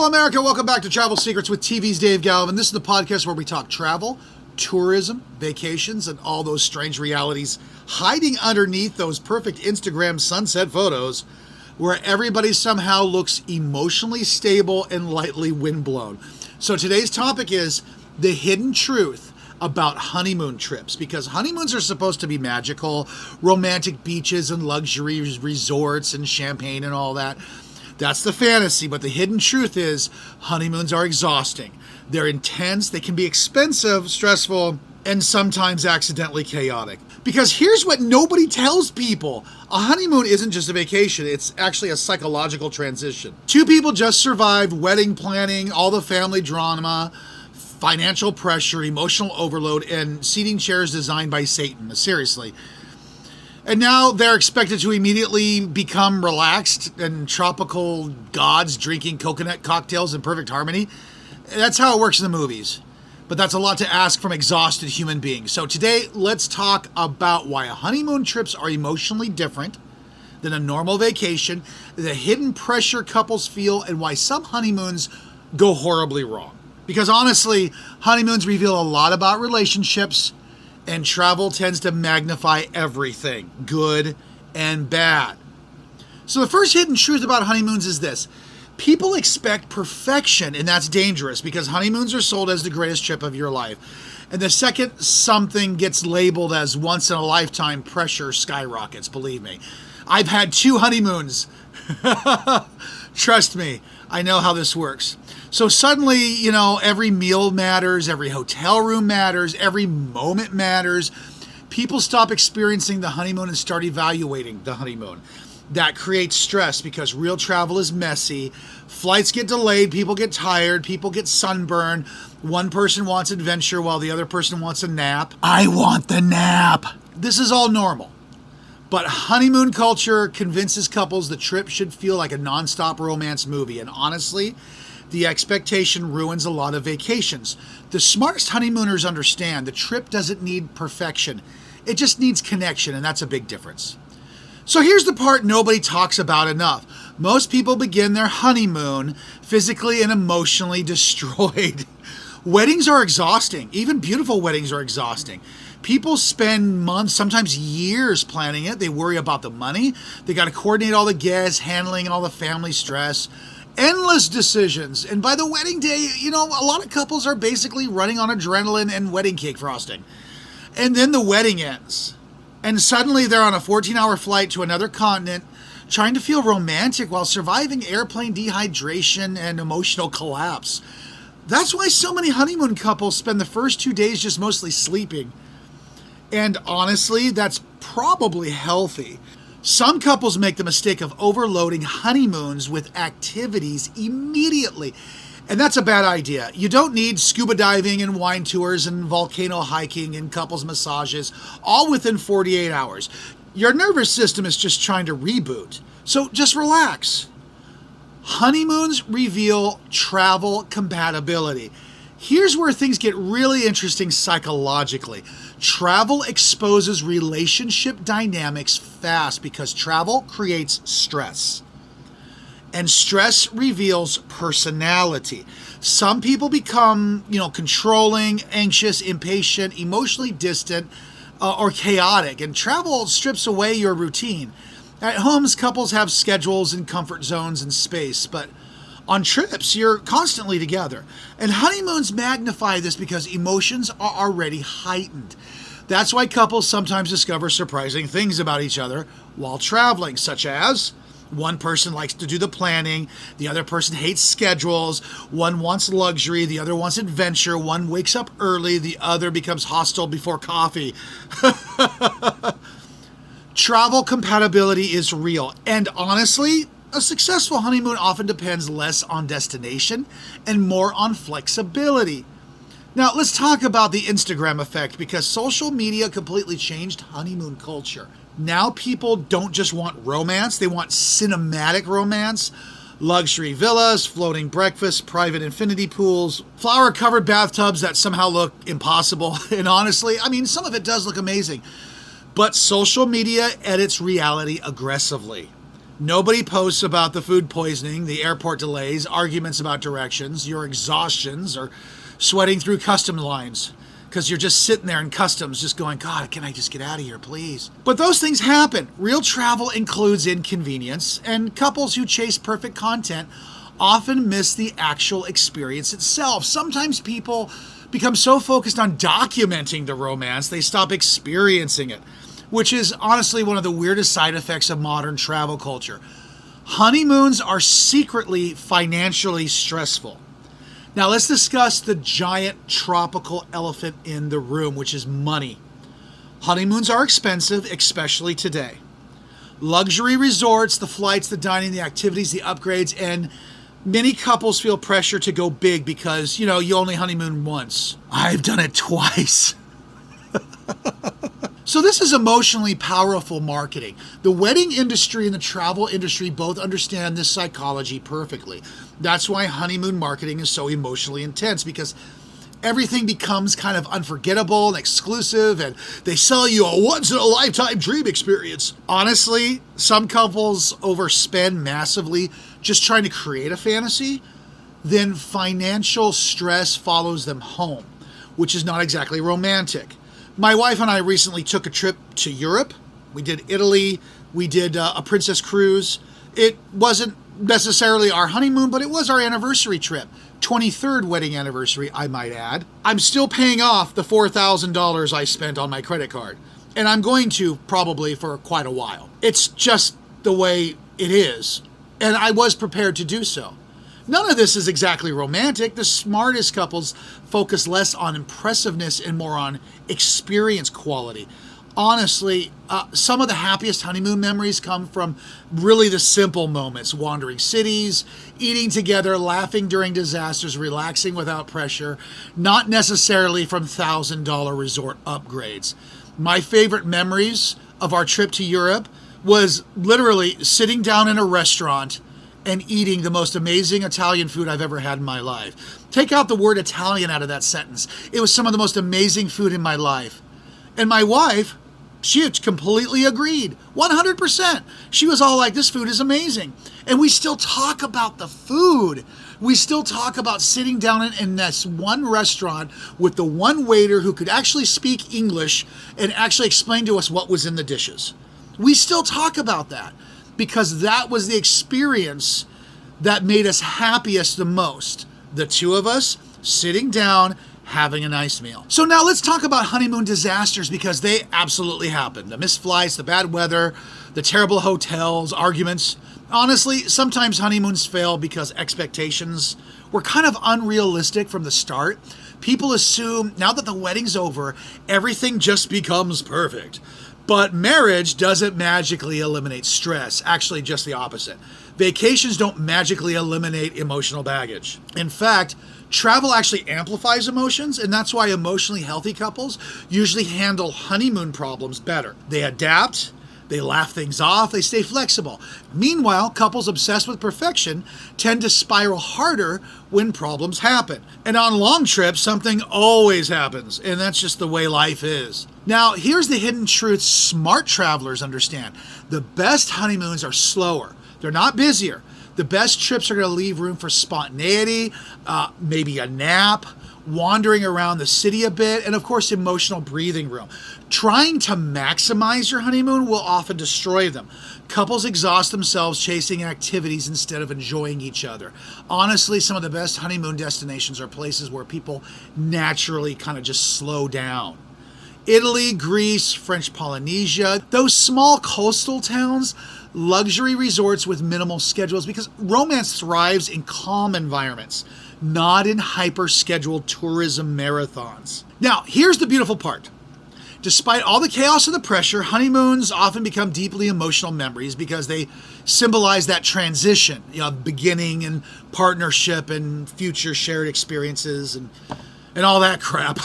Hello, America. Welcome back to Travel Secrets with TV's Dave Galvin. This is the podcast where we talk travel, tourism, vacations, and all those strange realities hiding underneath those perfect Instagram sunset photos where everybody somehow looks emotionally stable and lightly windblown. So today's topic is the hidden truth about honeymoon trips, because honeymoons are supposed to be magical, romantic beaches and luxury resorts and champagne and all that. That's the fantasy, but the hidden truth is honeymoons are exhausting. They're intense, they can be expensive, stressful, and sometimes accidentally chaotic. Because here's what nobody tells people. A honeymoon isn't just a vacation, it's actually a psychological transition. Two people just survived wedding planning, all the family drama, financial pressure, emotional overload, and seating chairs designed by Satan. Seriously. And now they're expected to immediately become relaxed and tropical gods drinking coconut cocktails in perfect harmony. That's how it works in the movies. But that's a lot to ask from exhausted human beings. So today, let's talk about why honeymoon trips are emotionally different than a normal vacation, the hidden pressure couples feel, and why some honeymoons go horribly wrong. Because honestly, honeymoons reveal a lot about relationships, and travel tends to magnify everything, good and bad. So the first hidden truth about honeymoons is this. People expect perfection, and that's dangerous because honeymoons are sold as the greatest trip of your life. And the second something gets labeled as once in a lifetime, pressure skyrockets, believe me. I've had 2 honeymoons. Trust me, I know how this works. So suddenly, every meal matters, every hotel room matters, every moment matters. People stop experiencing the honeymoon and start evaluating the honeymoon. That creates stress because real travel is messy. Flights get delayed, people get tired, people get sunburned. One person wants adventure while the other person wants a nap. I want the nap. This is all normal. But honeymoon culture convinces couples the trip should feel like a nonstop romance movie. And honestly, the expectation ruins a lot of vacations. The smartest honeymooners understand the trip doesn't need perfection. It just needs connection, and that's a big difference. So here's the part nobody talks about enough. Most people begin their honeymoon physically and emotionally destroyed. Weddings are exhausting. Even beautiful weddings are exhausting. People spend months, sometimes years planning it. They worry about the money. They got to coordinate all the guests, handling all the family stress. Endless decisions. And by the wedding day, a lot of couples are basically running on adrenaline and wedding cake frosting. And then the wedding ends. And suddenly they're on a 14-hour flight to another continent, trying to feel romantic while surviving airplane dehydration and emotional collapse. That's why so many honeymoon couples spend the first 2 days just mostly sleeping. And honestly, that's probably healthy. Some couples make the mistake of overloading honeymoons with activities immediately. And that's a bad idea. You don't need scuba diving and wine tours and volcano hiking and couples massages all within 48 hours. Your nervous system is just trying to reboot. So just relax. Honeymoons reveal travel compatibility. Here's where things get really interesting psychologically. Travel exposes relationship dynamics fast because travel creates stress. And stress reveals personality. Some people become, controlling, anxious, impatient, emotionally distant, or chaotic. And travel strips away your routine. At homes, couples have schedules and comfort zones and space, but on trips, you're constantly together. And honeymoons magnify this because emotions are already heightened. That's why couples sometimes discover surprising things about each other while traveling, such as one person likes to do the planning, the other person hates schedules, one wants luxury, the other wants adventure, one wakes up early, the other becomes hostile before coffee. Travel compatibility is real, and honestly, a successful honeymoon often depends less on destination and more on flexibility. Now, let's talk about the Instagram effect because social media completely changed honeymoon culture. Now people don't just want romance, they want cinematic romance. Luxury villas, floating breakfasts, private infinity pools, flower-covered bathtubs that somehow look impossible. And honestly, some of it does look amazing. But social media edits reality aggressively. Nobody posts about the food poisoning, the airport delays, arguments about directions, your exhaustions, or sweating through custom lines. Because you're just sitting there in customs just going, God, can I just get out of here, please? But those things happen. Real travel includes inconvenience, and couples who chase perfect content often miss the actual experience itself. Sometimes people become so focused on documenting the romance, they stop experiencing it, which is honestly one of the weirdest side effects of modern travel culture. Honeymoons are secretly financially stressful. Now let's discuss the giant tropical elephant in the room, which is money. Honeymoons are expensive, especially today. Luxury resorts, the flights, the dining, the activities, the upgrades, and many couples feel pressure to go big because, you only honeymoon once. I've done it twice. So this is emotionally powerful marketing. The wedding industry and the travel industry both understand this psychology perfectly. That's why honeymoon marketing is so emotionally intense, because everything becomes kind of unforgettable and exclusive, and they sell you a once-in-a-lifetime dream experience. Honestly, some couples overspend massively just trying to create a fantasy, then financial stress follows them home, which is not exactly romantic. My wife and I recently took a trip to Europe. We did Italy. We did a princess cruise. It wasn't necessarily our honeymoon, but it was our anniversary trip. 23rd wedding anniversary, I might add. I'm still paying off the $4,000 I spent on my credit card. And I'm going to probably for quite a while. It's just the way it is. And I was prepared to do so. None of this is exactly romantic. The smartest couples focus less on impressiveness and more on experience quality. Honestly, some of the happiest honeymoon memories come from really the simple moments: wandering cities, eating together, laughing during disasters, relaxing without pressure, not necessarily from $1,000 resort upgrades. My favorite memories of our trip to Europe was literally sitting down in a restaurant and eating the most amazing Italian food I've ever had in my life. Take out the word Italian out of that sentence. It was some of the most amazing food in my life. And my wife, she had completely agreed, 100%. She was all like, this food is amazing. And we still talk about the food. We still talk about sitting down in this one restaurant with the one waiter who could actually speak English and actually explain to us what was in the dishes. We still talk about that, because that was the experience that made us happiest the most. The two of us sitting down, having a nice meal. So now let's talk about honeymoon disasters, because they absolutely happen. The missed flights, the bad weather, the terrible hotels, arguments. Honestly, sometimes honeymoons fail because expectations were kind of unrealistic from the start. People assume now that the wedding's over, everything just becomes perfect. But marriage doesn't magically eliminate stress. Actually, just the opposite. Vacations don't magically eliminate emotional baggage. In fact, travel actually amplifies emotions, and that's why emotionally healthy couples usually handle honeymoon problems better. They adapt, they laugh things off, they stay flexible. Meanwhile, couples obsessed with perfection tend to spiral harder when problems happen. And on long trips, something always happens, and that's just the way life is. Now, here's the hidden truth smart travelers understand. The best honeymoons are slower. They're not busier. The best trips are going to leave room for spontaneity, maybe a nap, wandering around the city a bit, and of course, emotional breathing room. Trying to maximize your honeymoon will often destroy them. Couples exhaust themselves chasing activities instead of enjoying each other. Honestly, some of the best honeymoon destinations are places where people naturally kind of just slow down. Italy, Greece, French Polynesia, those small coastal towns, luxury resorts with minimal schedules, because romance thrives in calm environments, not in hyper-scheduled tourism marathons. Now, here's the beautiful part. Despite all the chaos and the pressure, honeymoons often become deeply emotional memories because they symbolize that transition, beginning and partnership and future shared experiences and all that crap.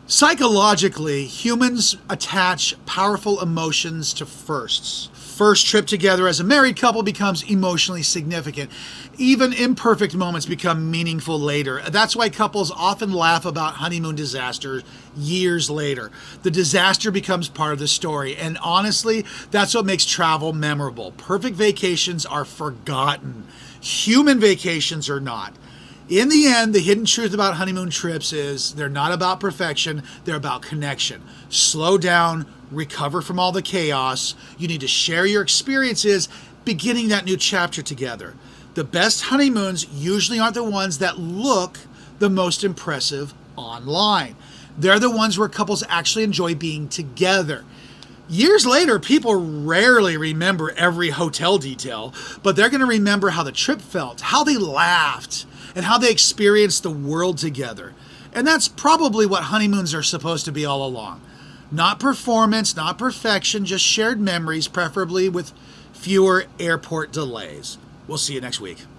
Psychologically, humans attach powerful emotions to firsts. first trip together as a married couple becomes emotionally significant. Even imperfect moments become meaningful later. That's why couples often laugh about honeymoon disasters years later. The disaster becomes part of the story. And honestly, that's what makes travel memorable. Perfect vacations are forgotten. Human vacations are not. In the end, the hidden truth about honeymoon trips is they're not about perfection, they're about connection. Slow down, recover from all the chaos. You need to share your experiences, beginning that new chapter together. The best honeymoons usually aren't the ones that look the most impressive online. They're the ones where couples actually enjoy being together. Years later, people rarely remember every hotel detail, but they're going to remember how the trip felt, how they laughed, and how they experienced the world together. And that's probably what honeymoons are supposed to be all along. Not performance, not perfection, just shared memories, preferably with fewer airport delays. We'll see you next week.